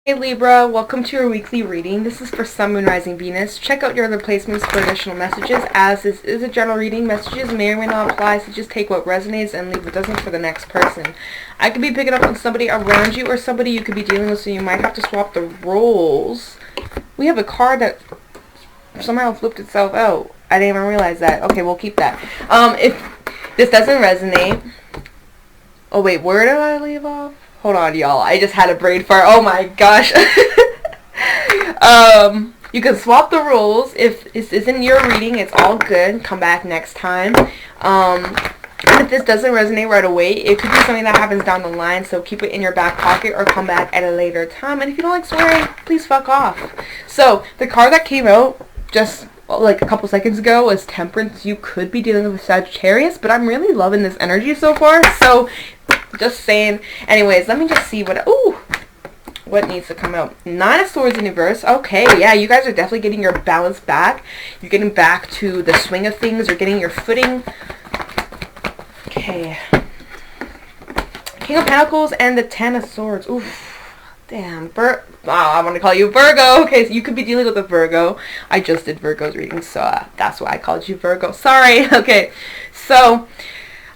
Hey Libra, welcome to your weekly reading. This is for Sun, Moon, Rising, Venus. Check out your other placements for additional messages, as this is a general reading. Messages may or may not apply, so just take what resonates and leave what doesn't for the next person. I could be picking up on somebody around you or somebody you could be dealing with, so you might have to swap the roles. We have a card that somehow flipped itself out. I didn't even realize that. Okay, we'll keep that. If this doesn't resonate... Oh wait, where did I leave off? Hold on, y'all. I just had a brain fart. Oh my gosh. You can swap the rules. If this isn't your reading, it's all good. Come back next time. If this doesn't resonate right away, it could be something that happens down the line, so keep it in your back pocket or come back at a later time. And if you don't like swearing, please fuck off. So, the card that came out just like a couple seconds ago was Temperance. You could be dealing with Sagittarius, but I'm really loving this energy so far. So, just saying. Anyways, let me just see what needs to come out. Nine of Swords in reverse. Okay, yeah, you guys are definitely getting your balance back. You're getting back to the swing of things. You're getting your footing. Okay. King of Pentacles and the Ten of Swords. Oof. Damn. I want to call you Virgo. Okay, so you could be dealing with a Virgo. I just did Virgo's reading, so that's why I called you Virgo. Sorry. Okay. So,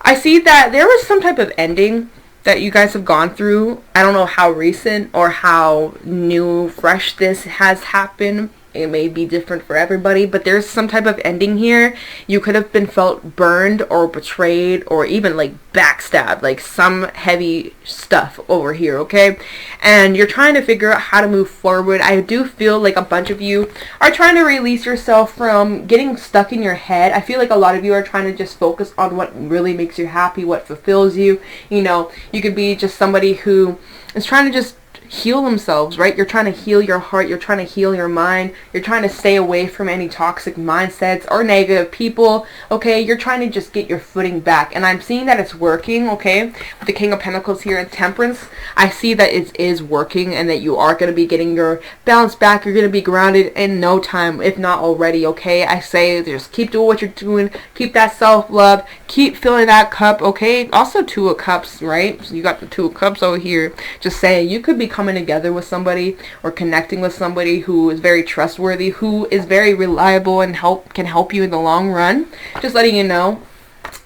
I see that there was some type of ending that you guys have gone through. I don't know how recent or how new, fresh this has happened. It may be different for everybody, but there's some type of ending here. You could have been felt burned or betrayed or even like backstabbed, like some heavy stuff over here, okay? And you're trying to figure out how to move forward. I do feel like a bunch of you are trying to release yourself from getting stuck in your head. I feel like a lot of you are trying to just focus on what really makes you happy, what fulfills you. You know, you could be just somebody who is trying to just heal themselves, right? You're trying to heal your heart. You're trying to heal your mind. You're trying to stay away from any toxic mindsets or negative people, okay? You're trying to just get your footing back. And I'm seeing that it's working, okay? With the King of Pentacles here and Temperance, I see that it is working and that you are going to be getting your balance back. You're going to be grounded in no time, if not already, okay? I say just keep doing what you're doing. Keep that self-love. Keep filling that cup, okay? Also Two of Cups, right? So you got the Two of Cups over here. Just saying, you could be coming together with somebody or connecting with somebody who is very trustworthy, who is very reliable and can help you in the long run. Just letting you know.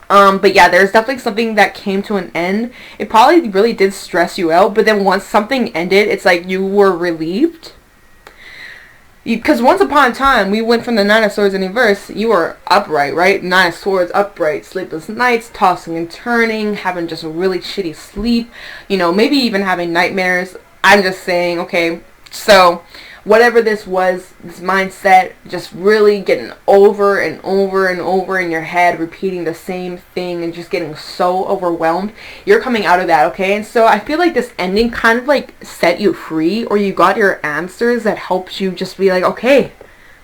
But yeah, there's definitely something that came to an end. It probably really did stress you out, but then once something ended, it's like you were relieved. Because once upon a time, we went from the Nine of Swords in reverse, you were upright, right? Nine of Swords, upright, sleepless nights, tossing and turning, having just a really shitty sleep, you know, maybe even having nightmares. I'm just saying, okay, so whatever this was, this mindset, just really getting over and over and over in your head, repeating the same thing and just getting so overwhelmed, you're coming out of that, okay? And so I feel like this ending kind of like set you free, or you got your answers that helped you just be like, okay,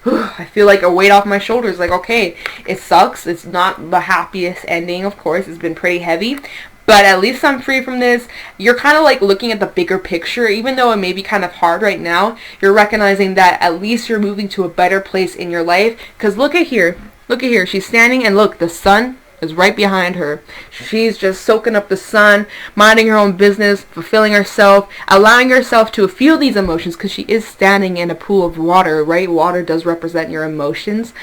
I feel like a weight off my shoulders, like, okay, it sucks, it's not the happiest ending, of course, it's been pretty heavy, but at least I'm free from this. You're kind of like looking at the bigger picture. Even though it may be kind of hard right now, you're recognizing that at least you're moving to a better place in your life. Because look at here. Look at here. She's standing and look, the sun is right behind her. She's just soaking up the sun, minding her own business, fulfilling herself, allowing herself to feel these emotions because she is standing in a pool of water, right? Water does represent your emotions.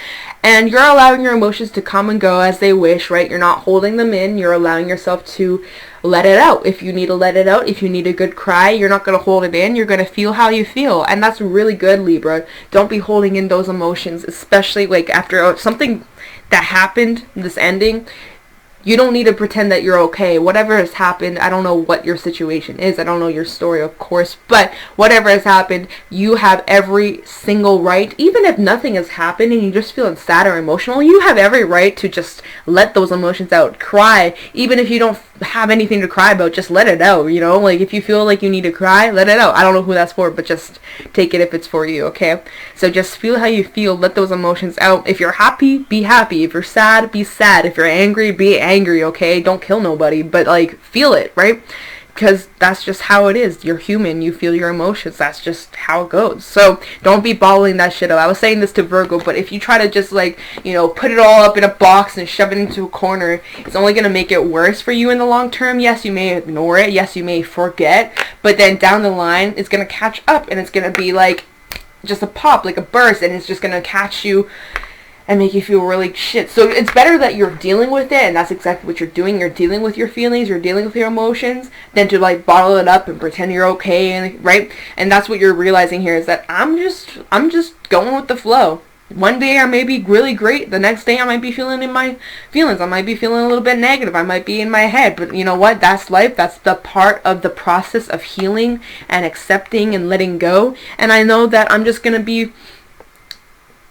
And you're allowing your emotions to come and go as they wish, right? You're not holding them in. You're allowing yourself to let it out. If you need to let it out, if you need a good cry, you're not going to hold it in. You're going to feel how you feel. And that's really good, Libra. Don't be holding in those emotions, especially like after something that happened, this ending. You don't need to pretend that you're okay. Whatever has happened, I don't know what your situation is. I don't know your story, of course. But whatever has happened, you have every single right. Even if nothing has happened and you're just feeling sad or emotional, you have every right to just let those emotions out. Cry. Even if you don't have anything to cry about, just let it out, you know? Like, if you feel like you need to cry, let it out. I don't know who that's for, but just take it if it's for you, okay? So just feel how you feel. Let those emotions out. If you're happy, be happy. If you're sad, be sad. If you're angry, be angry, okay? Don't kill nobody, but like feel it, right? because that's just how it is. You're human. You feel your emotions. That's just how it goes. So don't be bottling that shit up. I was saying this to Virgo, but if you try to just like, you know, put it all up in a box and shove it into a corner, it's only going to make it worse for you in the long term. Yes, you may ignore it. Yes, you may forget. But then down the line, it's going to catch up, and it's going to be like just a pop, like a burst, and it's just going to catch you and make you feel really shit. So it's better that you're dealing with it, and that's exactly what you're doing. You're dealing with your feelings, you're dealing with your emotions, than to like bottle it up and pretend you're okay, and right? And that's what you're realizing here, is that I'm just going with the flow. One day I may be really great, the next day I might be feeling in my feelings, I might be feeling a little bit negative, I might be in my head, but you know what? That's life. That's the part of the process of healing and accepting and letting go. And I know that I'm just going to be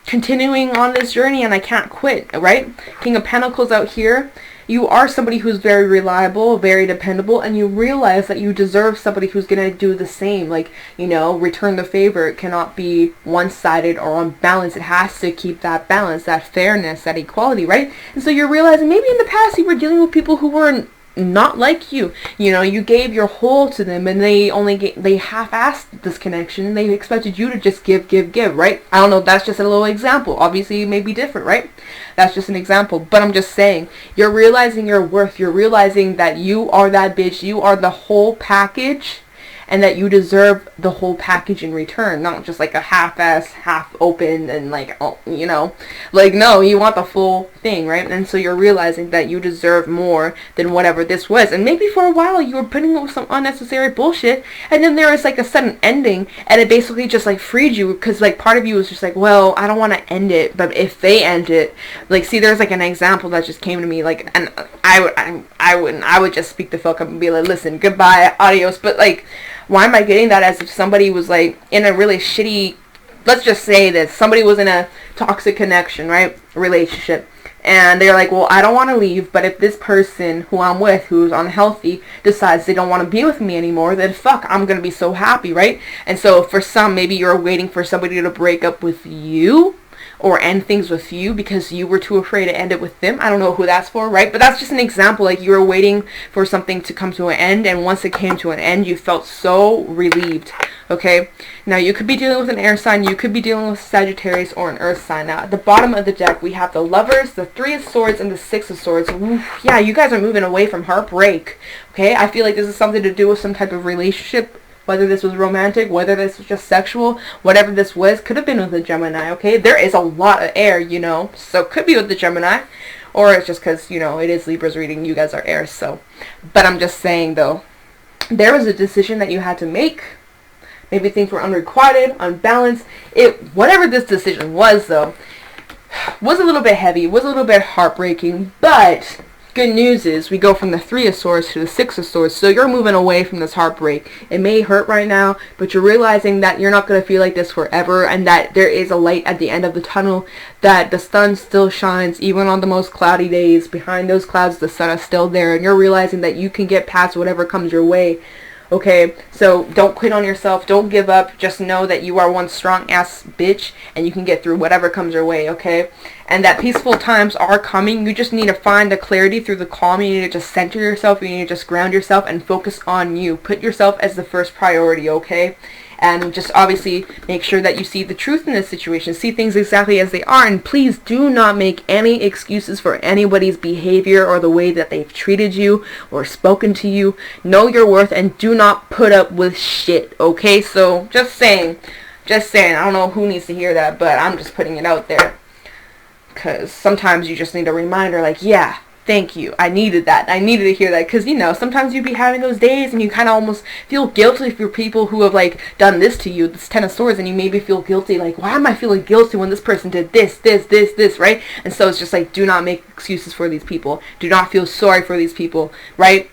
continuing on this journey, and I can't quit, right? King of Pentacles out here. You are somebody who's very reliable, very dependable, and you realize that you deserve somebody who's going to do the same. Like, you know, return the favor. It cannot be one-sided or unbalanced. It has to keep that balance, that fairness, that equality, right? And so you're realizing maybe in the past you were dealing with people who were not like you. You know, you gave your whole to them, and they half-assed this connection. They expected you to just give, right? I don't know, that's just a little example. Obviously, it may be different, right? That's just an example. But I'm just saying, you're realizing your worth. You're realizing that you are that bitch. You are the whole package, and that you deserve the whole package in return, not just like a half-ass, half-open, and like, oh, you know, like, no, you want the full thing, right? And so you're realizing that you deserve more than whatever this was. And maybe for a while you were putting up with some unnecessary bullshit, and then there was like a sudden ending, and it basically just like freed you, because like part of you was just like, well, I don't want to end it, but if they end it, like, see, there's like an example that just came to me, like, and I would just speak the fuck up and be like, listen, goodbye, adios. But like, why am I getting that? As if somebody was like in a really shitty, let's just say that somebody was in a toxic connection, right? Relationship. And they're like, well, I don't want to leave, but if this person who I'm with, who's unhealthy, decides they don't want to be with me anymore, then fuck, I'm going to be so happy, right? And so for some, maybe you're waiting for somebody to break up with you, or end things with you because you were too afraid to end it with them. I don't know who that's for, right? But that's just an example. Like, you were waiting for something to come to an end, and once it came to an end, you felt so relieved, okay? Now, you could be dealing with an air sign, you could be dealing with Sagittarius or an earth sign. Now, at the bottom of the deck, we have the Lovers, the Three of Swords, and the Six of Swords. Oof, yeah, you guys are moving away from heartbreak, okay? I feel like this is something to do with some type of relationship, whether this was romantic, whether this was just sexual, whatever this was, could have been with a Gemini, okay? There is a lot of air, you know, so could be with the Gemini, or it's just because, you know, it is Libra's reading, you guys are air, so. But I'm just saying, though, there was a decision that you had to make. Maybe things were unrequited, unbalanced. Whatever this decision was, though, was a little bit heavy, was a little bit heartbreaking, but good news is we go from the Three of Swords to the Six of Swords, so you're moving away from this heartbreak. It may hurt right now, but you're realizing that you're not going to feel like this forever, and that there is a light at the end of the tunnel, that the sun still shines even on the most cloudy days. Behind those clouds, the sun is still there, and you're realizing that you can get past whatever comes your way. Okay, so don't quit on yourself. Don't give up. Just know that you are one strong-ass bitch, and you can get through whatever comes your way, okay? And that peaceful times are coming. You just need to find the clarity through the calm. You need to just center yourself. You need to just ground yourself and focus on you. Put yourself as the first priority, okay? And just obviously make sure that you see the truth in this situation. See things exactly as they are. And please do not make any excuses for anybody's behavior or the way that they've treated you or spoken to you. Know your worth and do not put up with shit, okay? So just saying. I don't know who needs to hear that, but I'm just putting it out there. Because sometimes you just need a reminder, like, yeah, thank you. I needed that. I needed to hear that. Because, you know, sometimes you be having those days and you kind of almost feel guilty for people who have, like, done this to you, this Ten of Swords, and you maybe feel guilty, like, why am I feeling guilty when this person did this, right? And so it's just like, do not make excuses for these people. Do not feel sorry for these people, right?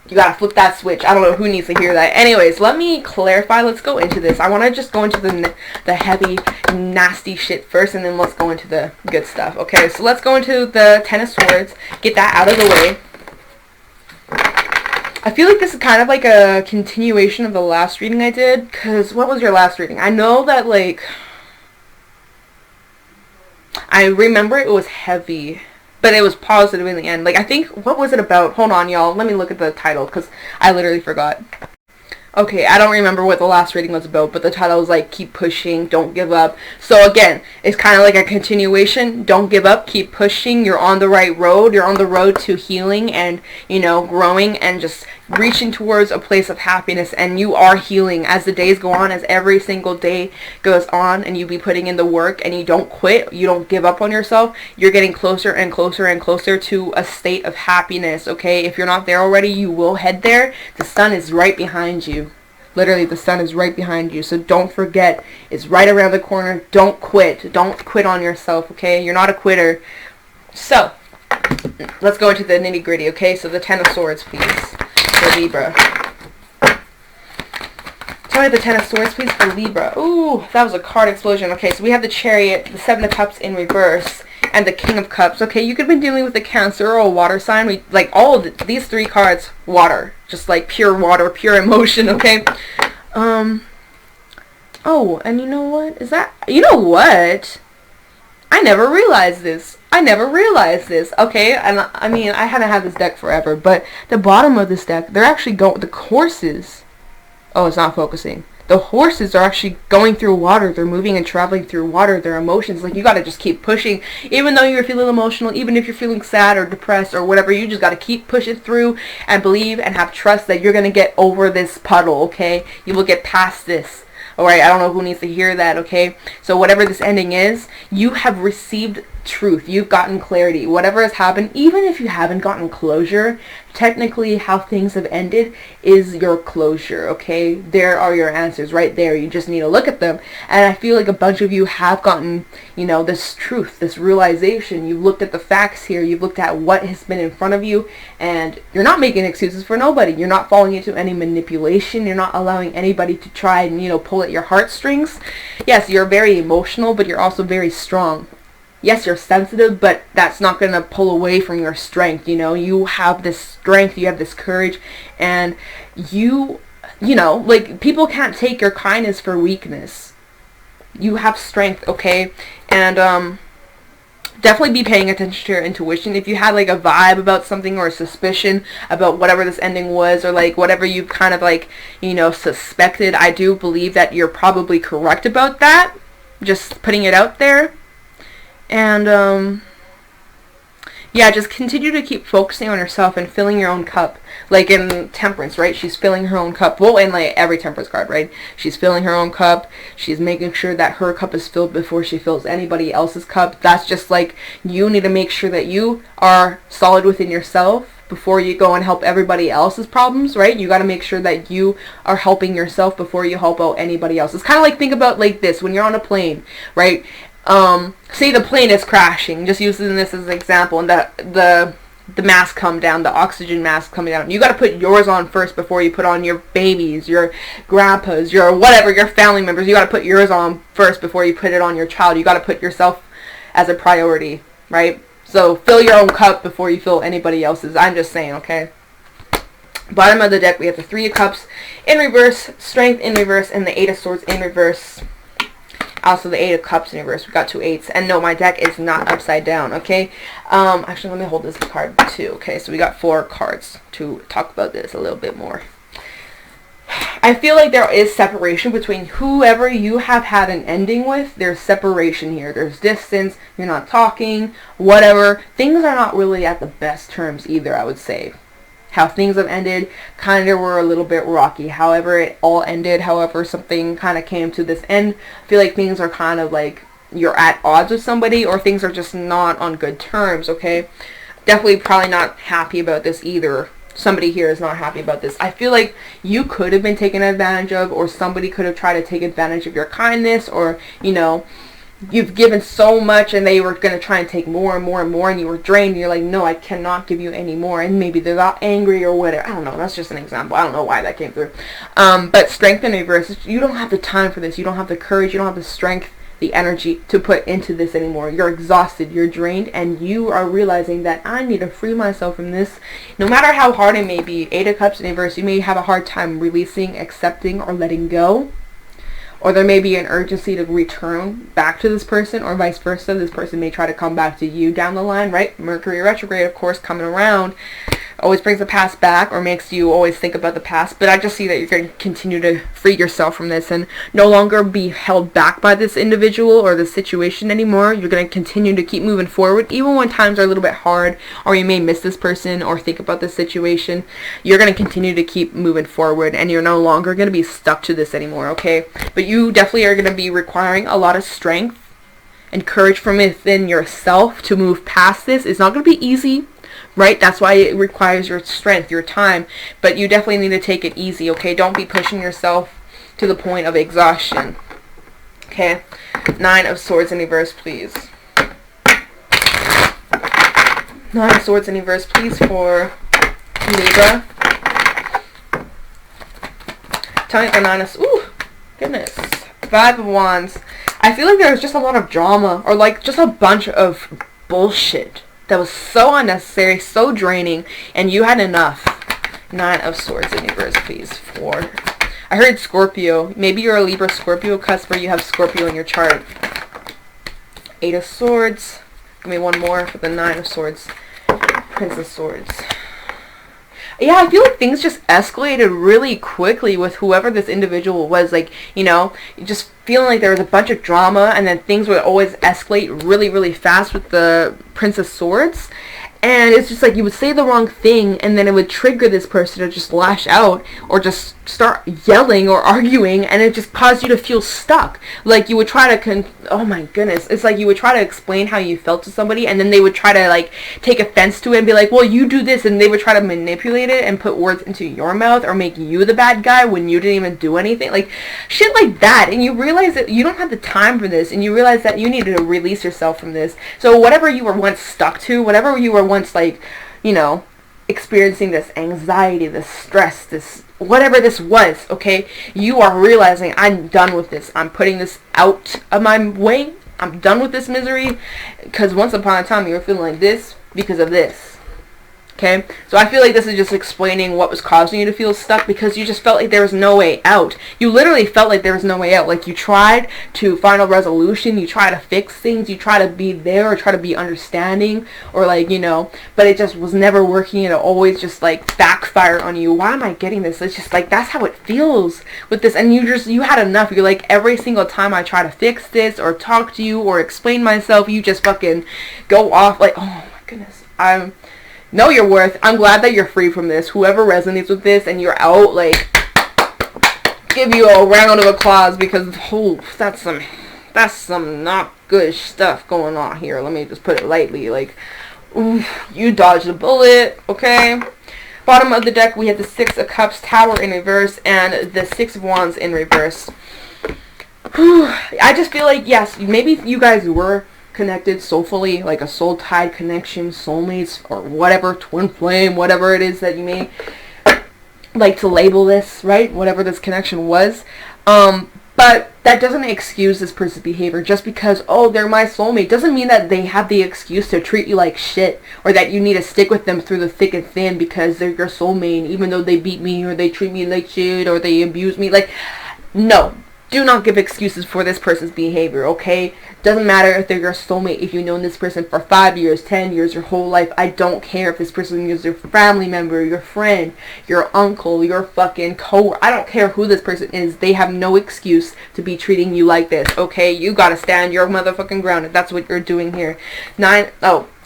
You gotta flip that switch. I don't know who needs to hear that. Anyways, let me clarify. Let's go into this. I want to just go into the heavy, nasty shit first, and then let's go into the good stuff. Okay, so let's go into the Ten of Swords. Get that out of the way. I feel like this is kind of like a continuation of the last reading I did. Because, what was your last reading? I know that, like, I remember it was heavy. but it was positive in the end. Like, I think, what was it about? Hold on, y'all. Let me look at the title, because I literally forgot. Okay, I don't remember what the last reading was about, but the title was like, keep pushing, don't give up. So again, it's kind of like a continuation. Don't give up, keep pushing. You're on the right road. You're on the road to healing and, you know, growing and just reaching towards a place of happiness. And you are healing as the days go on, as every single day goes on, and you be putting in the work and you don't quit. You don't give up on yourself. You're getting closer and closer and closer to a state of happiness, okay? If you're not there already, you will head there. The sun is right behind you. Literally, the sun is right behind you. So don't forget, it's right around the corner. Don't quit. Don't quit on yourself, okay? You're not a quitter. So, let's go into the nitty gritty, okay? So the Ten of Swords, please, for Libra. Tell me the Ten of Swords, please, for Libra. Ooh, that was a card explosion. Okay, so we have the Chariot, the Seven of Cups in reverse, and the King of Cups. Okay, you could have been dealing with a Cancer or a water sign. We like all of these three cards, water. Just like pure water, pure emotion, okay? Oh, and you know what? You know what? I never realized this. Okay? And I mean, I haven't had this deck forever, but the bottom of this deck, they're actually the horses. Oh, it's not focusing. The horses are actually going through water. They're moving and traveling through water. Their emotions, like, you got to just keep pushing. Even though you're feeling emotional, even if you're feeling sad or depressed or whatever, you just got to keep pushing through and believe and have trust that you're going to get over this puddle, okay? You will get past this. Alright, I don't know who needs to hear that, okay? So whatever this ending is, you have received truth. You've gotten clarity. Whatever has happened, even if you haven't gotten closure, technically how things have ended is your closure, okay? There are your answers right there. You just need to look at them. And I feel like a bunch of you have gotten, you know, this truth, this realization. You've looked at the facts here. You've looked at what has been in front of you, and you're not making excuses for nobody. You're not falling into any manipulation. You're not allowing anybody to try and, you know, pull at your heartstrings. Yes, you're very emotional, but you're also very strong. Yes, you're sensitive, but that's not going to pull away from your strength, you know. You have this strength, you have this courage, and you know, like, people can't take your kindness for weakness. You have strength, okay? And, definitely be paying attention to your intuition. If you had, like, a vibe about something or a suspicion about whatever this ending was, or, like, whatever you kind of, like, you know, suspected, I do believe that you're probably correct about that. Just putting it out there. And, yeah, just continue to keep focusing on yourself and filling your own cup. Like in Temperance, right? She's filling her own cup. Well, in like every Temperance card, right? She's filling her own cup. She's making sure that her cup is filled before she fills anybody else's cup. That's just like, you need to make sure that you are solid within yourself before you go and help everybody else's problems, right? You got to make sure that you are helping yourself before you help out anybody else. It's kind of like, think about like this, when you're on a plane, right? Say the plane is crashing, just using this as an example, and the mask come down, the oxygen mask coming down. You got to put yours on first before you put on your babies, your grandpas, your whatever, your family members. You got to put yours on first before you put it on your child. You got to put yourself as a priority, right? So fill your own cup before you fill anybody else's. I'm just saying, okay? Bottom of the deck, we have the Three of Cups in reverse, Strength in reverse, and the Eight of Swords in reverse. Also the Eight of Cups in reverse. We got two eights. And no, my deck is not upside down, okay? Actually, let me hold this card too, okay? So we got 4 cards to talk about this a little bit more. I feel like there is separation between whoever you have had an ending with. There's separation here. There's distance. You're not talking. Whatever. Things are not really at the best terms either, I would say. How things have ended kind of were a little bit rocky. However, it all ended. However, something kind of came to this end. I feel like things are kind of like you're at odds with somebody, or things are just not on good terms, okay? Definitely probably not happy about this either. Somebody here is not happy about this. I feel like you could have been taken advantage of, or somebody could have tried to take advantage of your kindness, or, you know, you've given so much and they were going to try and take more and more and more, and you were drained, and you're like, no, I cannot give you any more, and maybe they got angry or whatever. I don't know. That's just an example. I don't know why that came through. But Strength in reverse, you don't have the time for this. You don't have the courage. You don't have the strength, the energy to put into this anymore. You're exhausted. You're drained, and you are realizing that I need to free myself from this. No matter how hard it may be, Eight of Cups in reverse, you may have a hard time releasing, accepting, or letting go. or there may be an urgency to return back to this person, or vice versa. This person may try to come back to you down the line, right? Mercury retrograde, of course, coming around always brings the past back, or makes you always think about the past. But I just see that you're going to continue to free yourself from this and no longer be held back by this individual or this situation anymore. You're going to continue to keep moving forward, even when times are a little bit hard, or you may miss this person or think about this situation. You're going to continue to keep moving forward, and you're no longer going to be stuck to this anymore, okay? But you definitely are going to be requiring a lot of strength and courage from within yourself to move past this. It's not going to be easy, right? That's why it requires your strength, your time. But you definitely need to take it easy, okay? Don't be pushing yourself to the point of exhaustion. Okay? 9 of Swords in reverse, please. 9 of Swords in reverse, please, for Libra. Tell me the 9 of... Ooh, goodness. 5 of Wands. I feel like there's just a lot of drama, or like just a bunch of bullshit that was so unnecessary, so draining, and you had enough. 9 of Swords in reverse, please, for... I heard Scorpio. Maybe you're a Libra Scorpio cusp, where you have Scorpio in your chart. 8 of Swords. Give me one more for the 9 of Swords. Prince of Swords. Yeah, I feel like things just escalated really quickly with whoever this individual was. Like, you know, just feeling like there was a bunch of drama, and then things would always escalate really, really fast with the Prince of Swords. And it's just like you would say the wrong thing, and then it would trigger this person to just lash out or just start yelling or arguing, and it just caused you to feel stuck. Like you would try to oh my goodness, it's like you would try to explain how you felt to somebody, and then they would try to like take offense to it and be like, well, you do this, and they would try to manipulate it and put words into your mouth or make you the bad guy when you didn't even do anything, like shit like that. And you realize that you don't have the time for this, and you realize that you need to release yourself from this. So whatever you were once stuck to, whatever you were once, like, you know, experiencing this anxiety, this stress, this whatever this was, okay, you are realizing, I'm done with this. I'm putting this out of my way. I'm done with this misery, because once upon a time you were feeling like this because of this. Okay, so I feel like this is just explaining what was causing you to feel stuck, because you just felt like there was no way out. You literally felt like there was no way out. Like you tried to find a resolution, you try to fix things, you try to be there or try to be understanding, or like, you know, but it just was never working, and it always just like backfired on you. Why am I getting this? It's just like, that's how it feels with this, and you had enough. You're like, every single time I try to fix this or talk to you or explain myself, you just fucking go off like, oh my goodness, know your worth. I'm glad that you're free from this. Whoever resonates with this and you're out, like, give you a round of applause, because oh, that's some not good stuff going on here. Let me just put it lightly. Like, ooh, you dodged a bullet, okay? Bottom of the deck, we have the 6 of Cups, Tower in reverse, and the 6 of Wands in reverse. Whew. I just feel like, yes, maybe you guys were connected soulfully, like a soul tied connection, soulmates, or whatever, twin flame, whatever it is that you may like to label this, right? Whatever this connection was. But that doesn't excuse this person's behavior. Just because, oh, they're my soulmate, doesn't mean that they have the excuse to treat you like shit, or that you need to stick with them through the thick and thin because they're your soulmate, even though they beat me or they treat me like shit or they abuse me. Like, no. Do not give excuses for this person's behavior, okay? Doesn't matter if they're your soulmate, if you've known this person for 5 years, 10 years, your whole life. I don't care if this person is your family member, your friend, your uncle, your fucking I don't care who this person is. They have no excuse to be treating you like this, okay? You gotta stand your motherfucking ground if that's what you're doing here.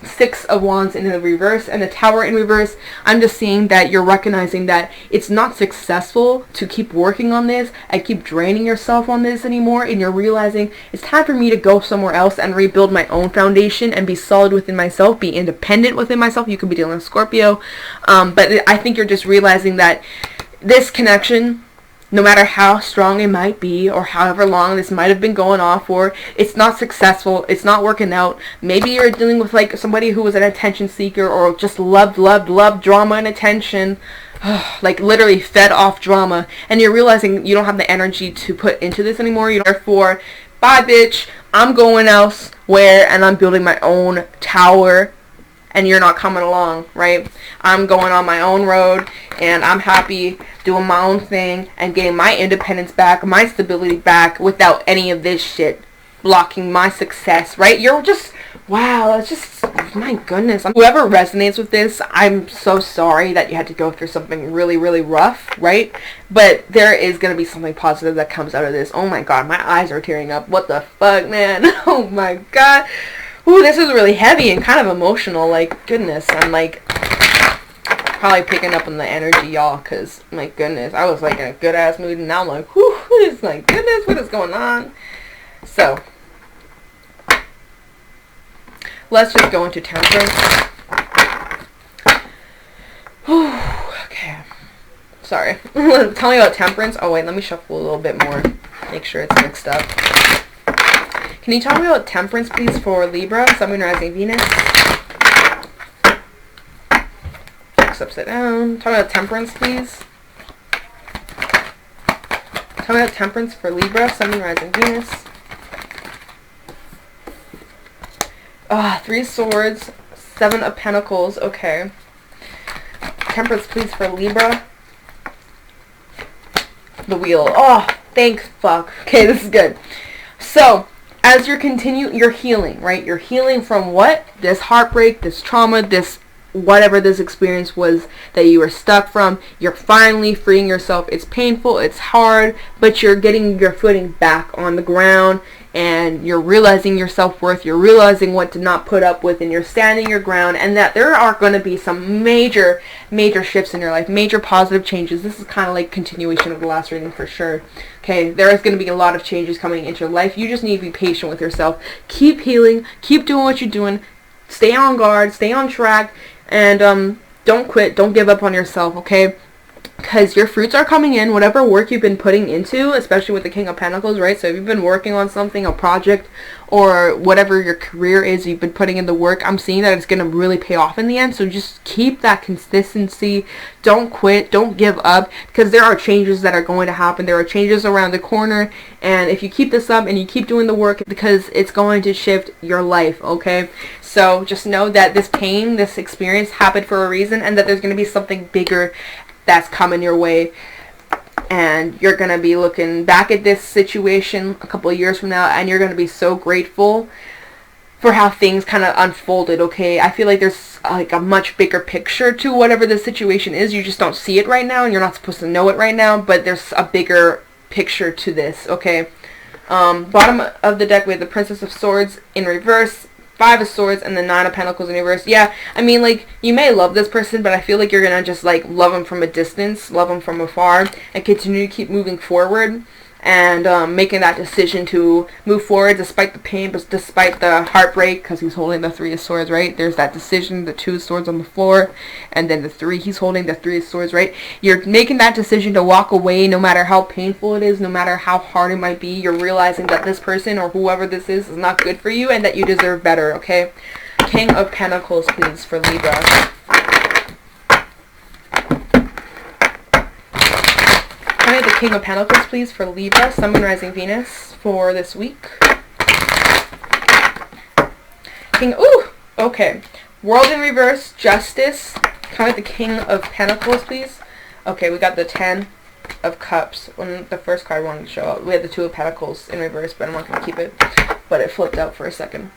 6 of Wands in the reverse and the Tower in reverse. I'm just seeing that you're recognizing that it's not successful to keep working on this and keep draining yourself on this anymore, and you're realizing it's time for me to go somewhere else and rebuild my own foundation and be solid within myself, be independent within myself. You could be dealing with Scorpio, but I think you're just realizing that this connection, no matter how strong it might be or however long this might have been going on for, it's not successful. It's not working out. Maybe you're dealing with like somebody who was an attention seeker or just loved drama and attention, like literally fed off drama, and you're realizing you don't have the energy to put into this anymore. Therefore, bye bitch, I'm going elsewhere and I'm building my own tower, and you're not coming along, right? I'm going on my own road, and I'm happy doing my own thing, and getting my independence back, my stability back, without any of this shit blocking my success, right? You're just, wow, it's just, my goodness. Whoever resonates with this, I'm so sorry that you had to go through something really, really rough, right? But there is going to be something positive that comes out of this. Oh my god, my eyes are tearing up. What the fuck, man? Oh my god. Ooh, this is really heavy and kind of emotional. Like, goodness, I'm like probably picking up on the energy, y'all, because my goodness, I was like in a good ass mood, and now I'm like, whew, it's like, goodness, what is going on? So let's just go into temperance. Okay, sorry. Tell me about temperance. Oh wait, let me shuffle a little bit more, make sure it's mixed up. Can you tell me about temperance, please, for Libra, Sun, Moon, Rising, Venus? Upside down. Tell me about temperance, please. Tell me about temperance for Libra, Sun, Moon, Rising, Venus. Three Swords, Seven of Pentacles. Okay. Temperance, please, for Libra. The Wheel. Oh, thank fuck. Okay, this is good. So, as you're healing, right? You're healing from what? This heartbreak, this trauma, this whatever this experience was that you were stuck from. You're finally freeing yourself. It's painful, it's hard, but you're getting your footing back on the ground, and you're realizing your self-worth, you're realizing what to not put up with, and you're standing your ground, and that there are going to be some major shifts in your life, major positive changes. This is kind of like continuation of the last reading for sure. Okay, there is going to be a lot of changes coming into your life. You just need to be patient with yourself. Keep healing, keep doing what you're doing, stay on guard, stay on track, and don't quit, don't give up on yourself, okay? Because your fruits are coming in, whatever work you've been putting into, especially with the King of Pentacles, right? So if you've been working on something, a project, or whatever your career is, you've been putting in the work, I'm seeing that it's going to really pay off in the end. So just keep that consistency. Don't quit. Don't give up, because there are changes that are going to happen. There are changes around the corner, and if you keep this up and you keep doing the work, because it's going to shift your life, okay? So just know that this pain, this experience happened for a reason, and that there's going to be something bigger that's coming your way, and you're going to be looking back at this situation a couple of years from now, and you're going to be so grateful for how things kind of unfolded, okay? I feel like there's like a much bigger picture to whatever the situation is. You just don't see it right now, and you're not supposed to know it right now, but there's a bigger picture to this, okay? Bottom of the deck, we have the Princess of Swords in reverse, Five of Swords, and the Nine of Pentacles in reverse. Yeah, I mean, like, you may love this person, but I feel like you're gonna just, like, love them from a distance, love them from afar, and continue to keep moving forward, and making that decision to move forward despite the pain, but despite the heartbreak, because he's holding the Three of Swords, right? There's that decision, the Two of Swords on the floor, and then the Three, he's holding the Three of Swords, right? You're making that decision to walk away, no matter how painful it is, no matter how hard it might be. You're realizing that this person, or whoever this is not good for you, and that you deserve better, okay? King of Pentacles, please, for Libra. The King of Pentacles, please, for Libra, Sun, Moon, Rising, Venus for this week. Okay. World in reverse, Justice. Kind of the King of Pentacles, please. Okay, we got the Ten of Cups. When the first card wanted to show up, we had the Two of Pentacles in reverse, but I'm not going to keep it. But it flipped out for a second.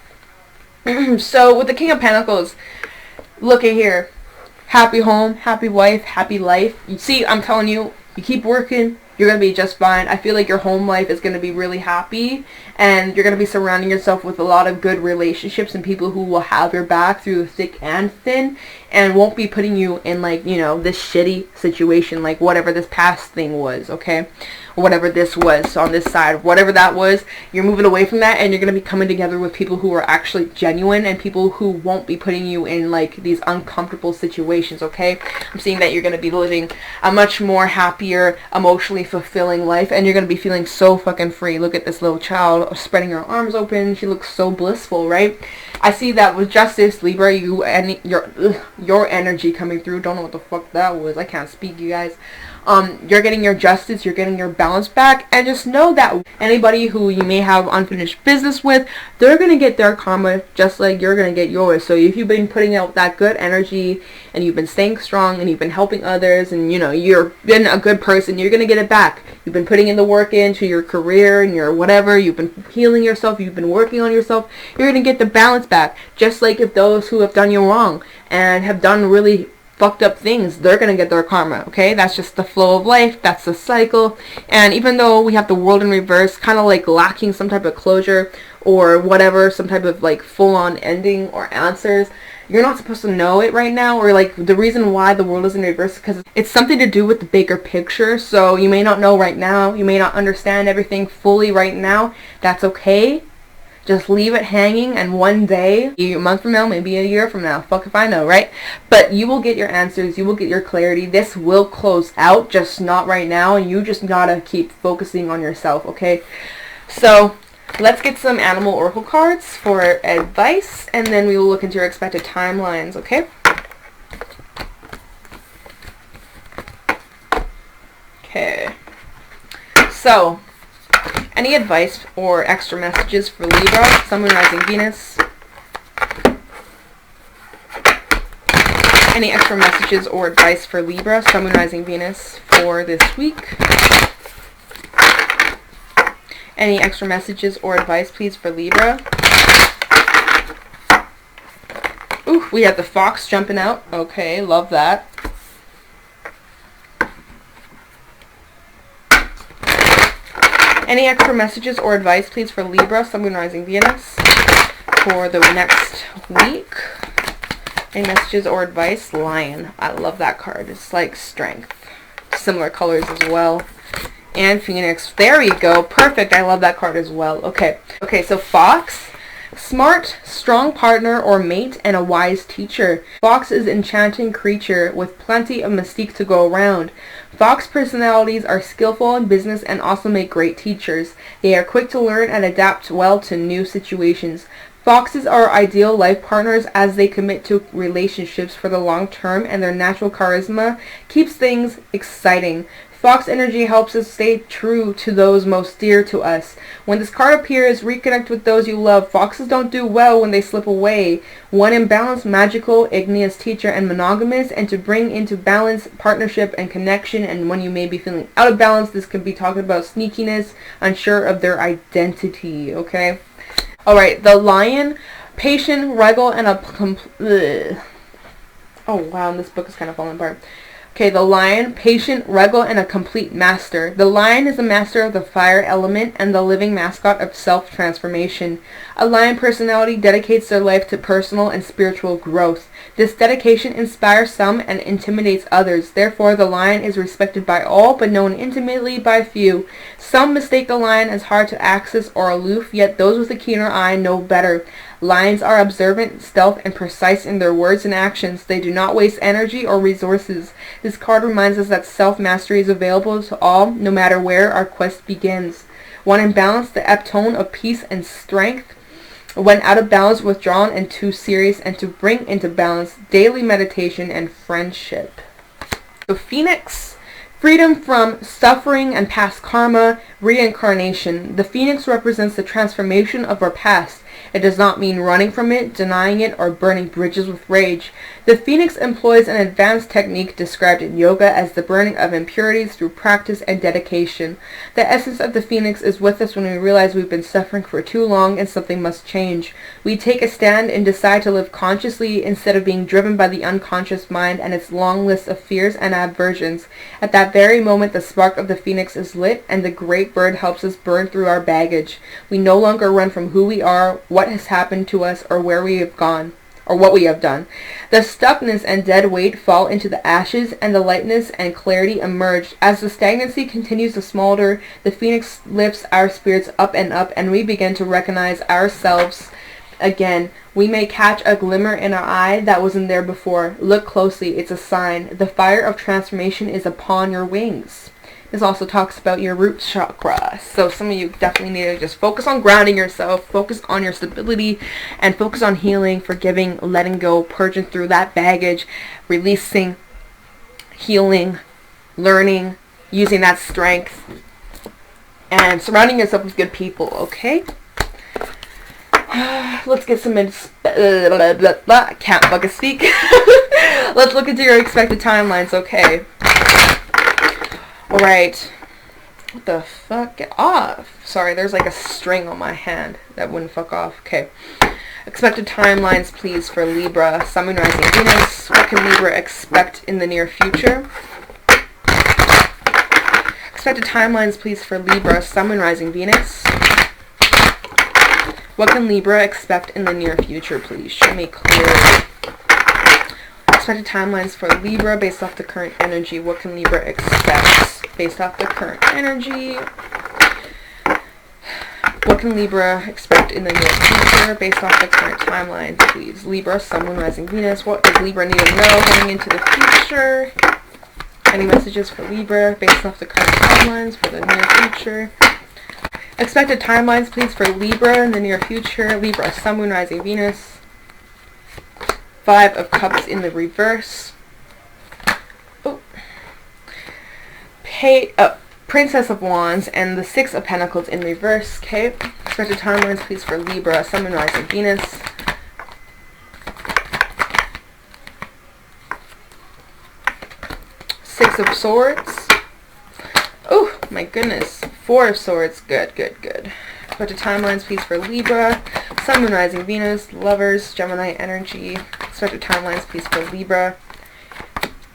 So, with the King of Pentacles, look at here. Happy home, happy wife, happy life. You see, I'm telling you, you keep working, you're going to be just fine. I feel like your home life is going to be really happy, and you're going to be surrounding yourself with a lot of good relationships and people who will have your back through thick and thin, and won't be putting you in, like, you know, this shitty situation, like whatever this past thing was, okay? Or whatever this was on this side, whatever that was, you're moving away from that, and you're going to be coming together with people who are actually genuine, and people who won't be putting you in, like, these uncomfortable situations, okay? I'm seeing that you're going to be living a much more happier, emotionally fulfilling life, and you're going to be feeling so fucking free. Look at this little child spreading her arms open. She looks so blissful, right? I see that with Justice, Libra, you and your energy coming through. Don't know what the fuck that was. I can't speak, you guys. You're getting your justice, you're getting your balance back, and just know that anybody who you may have unfinished business with, they're gonna get their karma just like you're gonna get yours. So if you've been putting out that good energy and you've been staying strong and you've been helping others and you know you've been a good person, you're gonna get it back. You've been putting in the work into your career and your whatever, you've been healing yourself, you've been working on yourself, you're gonna get the balance back. Just like if those who have done you wrong and have done really fucked up things, they're gonna get their karma. Okay, that's just the flow of life, that's the cycle. And even though we have the world in reverse, kind of like lacking some type of closure or whatever, some type of like full-on ending or answers, you're not supposed to know it right now. Or like the reason why the world is in reverse is because it's something to do with the bigger picture. So you may not know right now, you may not understand everything fully right now. That's okay. Just leave it hanging, and one day, a month from now, maybe a year from now, fuck if I know, right? But you will get your answers, you will get your clarity. This will close out, just not right now, and you just gotta keep focusing on yourself, okay? So, let's get some animal oracle cards for advice, and then we will look into your expected timelines, okay? Okay. So, any advice or extra messages for Libra, Sun, Moon, Rising, Venus? Any extra messages or advice for Libra, Sun, Moon, Rising, Venus for this week? Any extra messages or advice, please, for Libra? Ooh, we have the fox jumping out. Okay, love that. Any extra messages or advice, please, for Libra, Sun, Moon, Rising, Venus for the next week? Any messages or advice? Lion. I love that card. It's like strength. Similar colors as well. And Phoenix. There we go. Perfect. I love that card as well. Okay. Okay, so Fox. Smart, strong partner or mate, and a wise teacher. Fox is an enchanting creature with plenty of mystique to go around. Fox personalities are skillful in business and also make great teachers. They are quick to learn and adapt well to new situations. Foxes are ideal life partners as they commit to relationships for the long term, and their natural charisma keeps things exciting. Fox energy helps us stay true to those most dear to us. When this card appears, reconnect with those you love. Foxes don't do well when they slip away. One imbalanced, magical, igneous teacher and monogamous, and to bring into balance partnership and connection. And when you may be feeling out of balance, this could be talking about sneakiness, unsure of their identity, okay? Alright, the Lion, patient, regal, and a oh wow, this book is kind of falling apart. Okay, the Lion, patient, regal, and a complete master. The Lion is a master of the fire element and the living mascot of self-transformation. A Lion personality dedicates their life to personal and spiritual growth. This dedication inspires some and intimidates others. Therefore, the Lion is respected by all, but known intimately by few. Some mistake the Lion as hard to access or aloof, yet those with a keener eye know better. Lions are observant, stealth, and precise in their words and actions. They do not waste energy or resources. This card reminds us that self-mastery is available to all, no matter where our quest begins. When in balance, the ebb tone of peace and strength. When out of balance, withdrawn and too serious, and to bring into balance, daily meditation and friendship. So Phoenix, freedom from suffering and past karma, reincarnation. The Phoenix represents the transformation of our past. It does not mean running from it, denying it, or burning bridges with rage. The Phoenix employs an advanced technique described in yoga as the burning of impurities through practice and dedication. The essence of the Phoenix is with us when we realize we've been suffering for too long and something must change. We take a stand and decide to live consciously instead of being driven by the unconscious mind and its long list of fears and aversions. At that very moment, the spark of the Phoenix is lit, and the great bird helps us burn through our baggage. We no longer run from who we are, what has happened to us, or where we have gone, or what we have done. The stuckness and dead weight fall into the ashes, and the lightness and clarity emerge. As the stagnancy continues to smolder, the Phoenix lifts our spirits up, and we begin to recognize ourselves again. We may catch a glimmer in our eye that wasn't there before. Look closely, it's a sign. The fire of transformation is upon your wings. This also talks about your root chakra. So some of you definitely need to just focus on grounding yourself, focus on your stability, and focus on healing, forgiving, letting go, purging through that baggage, releasing, healing, learning, using that strength, and surrounding yourself with good people, okay? Let's get some I can't fucking speak. Let's look into your expected timelines, okay? Alright. What the fuck? Get off. Sorry, there's like a string on my hand that wouldn't fuck off. Okay. Expected timelines, please, for Libra, Sun, Moon, Rising, Venus. What can Libra expect in the near future? Expected timelines, please, for Libra, Sun, Moon, Rising, Venus. What can Libra expect in the near future, please? Show me clearly. Expected timelines for Libra based off the current energy. What can Libra expect based off the current energy? What can Libra expect in the near future based off the current timelines, please? Libra, Sun, Moon, Rising, Venus. What does Libra need to know going into the future? Any messages for Libra based off the current timelines for the near future? Expected timelines, please, for Libra in the near future. Libra, Sun, Moon, Rising, Venus. 5 of Cups in the reverse. Oh. Princess of Wands and the 6 of Pentacles in reverse. Okay. Expected timelines, please, for Libra, Sun, Moon, Rising, Venus. Six of Swords. Oh my goodness. 4 of Swords. Good, good, good. Expected timelines, please, for Libra, Sun, Moon, Rising, Venus, Lovers, Gemini energy. Expected timelines, please, for Libra,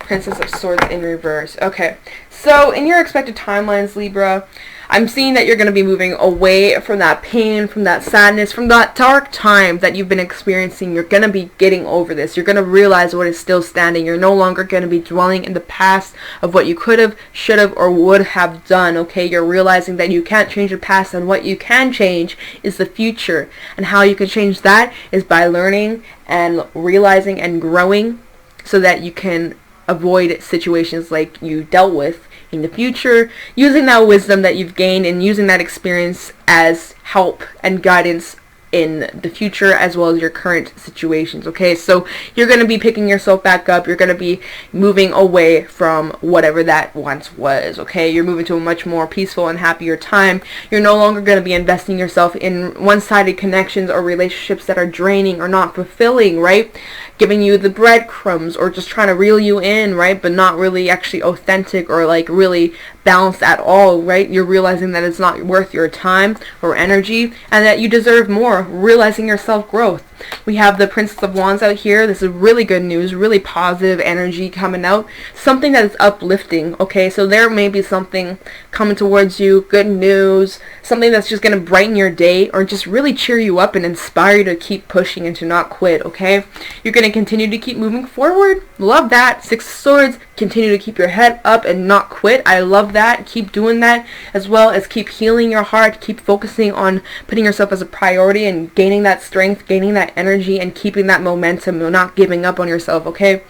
Princess of Swords in reverse. Okay, so in your expected timelines, Libra, I'm seeing that you're going to be moving away from that pain, from that sadness, from that dark time that you've been experiencing. You're going to be getting over this. You're going to realize what is still standing. You're no longer going to be dwelling in the past of what you could have, should have, or would have done, okay? You're realizing that you can't change the past, and what you can change is the future. And how you can change that is by learning and realizing and growing so that you can avoid situations like you dealt with in the future, using that wisdom that you've gained and using that experience as help and guidance in the future as well as your current situations, okay? So you're going to be picking yourself back up. You're going to be moving away from whatever that once was, okay? You're moving to a much more peaceful and happier time. You're no longer going to be investing yourself in one-sided connections or relationships that are draining or not fulfilling, right? Giving you the breadcrumbs or just trying to reel you in, right? But not really actually authentic or like really balanced at all, right? You're realizing that it's not worth your time or energy and that you deserve more, realizing your self-growth. We have the Princess of Wands out here. This is really good news, really positive energy coming out. Something that is uplifting, okay? So there may be something coming towards you, good news, something that's just going to brighten your day or just really cheer you up and inspire you to keep pushing and to not quit, okay? You're going to continue to keep moving forward. Love that. 6 of Swords. Continue to keep your head up and not quit. I love that. Keep doing that, as well as keep healing your heart. Keep focusing on putting yourself as a priority and gaining that strength, gaining that energy, and keeping that momentum and not giving up on yourself, okay?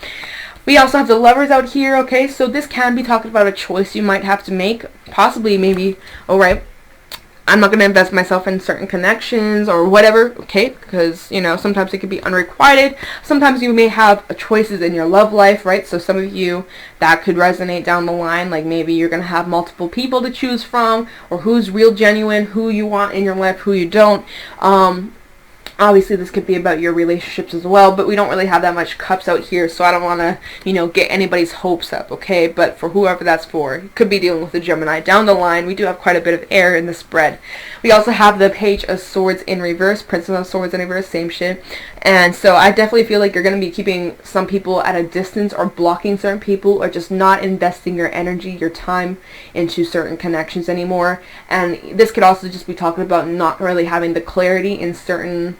We also have the Lovers out here, okay? So this can be talking about a choice you might have to make, possibly, maybe, alright, I'm not going to invest myself in certain connections or whatever, okay? Because, you know, sometimes it can be unrequited. Sometimes you may have choices in your love life, right? So some of you, that could resonate down the line. Like maybe you're going to have multiple people to choose from, or who's real genuine, who you want in your life, who you don't. Obviously, this could be about your relationships as well, but we don't really have that much cups out here, so I don't want to, you know, get anybody's hopes up, okay? But for whoever that's for, you could be dealing with a Gemini. Down the line, we do have quite a bit of air in the spread. We also have the Page of Swords in reverse, Princess of Swords in reverse, same shit. And so I definitely feel like you're going to be keeping some people at a distance or blocking certain people or just not investing your energy, your time into certain connections anymore. And this could also just be talking about not really having the clarity in certain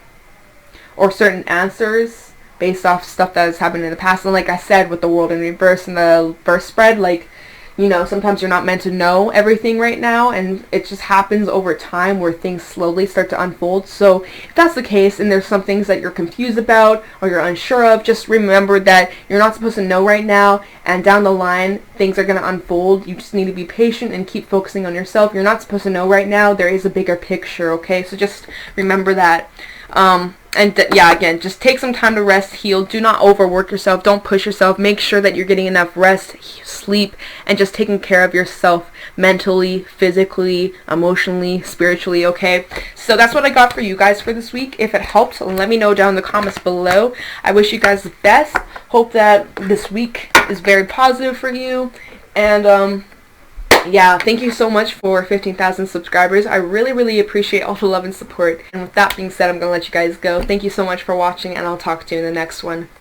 answers based off stuff that has happened in the past. And like I said, with the World in reverse and the first spread, like you know, sometimes you're not meant to know everything right now, and it just happens over time where things slowly start to unfold. So if that's the case and there's some things that you're confused about or you're unsure of, just remember that you're not supposed to know right now, and down the line things are going to unfold. You just need to be patient and keep focusing on yourself. You're not supposed to know right now. There is a bigger picture, okay? So just remember that. Yeah, again, just take some time to rest, heal. Do not overwork yourself. Don't push yourself. Make sure that you're getting enough rest, sleep, and just taking care of yourself mentally, physically, emotionally, spiritually, okay? So that's what I got for you guys for this week. If it helped, let me know down in the comments below. I wish you guys the best. Hope that this week is very positive for you. And, yeah, thank you so much for 15,000 subscribers. I really, really appreciate all the love and support. And with that being said, I'm going to let you guys go. Thank you so much for watching, and I'll talk to you in the next one.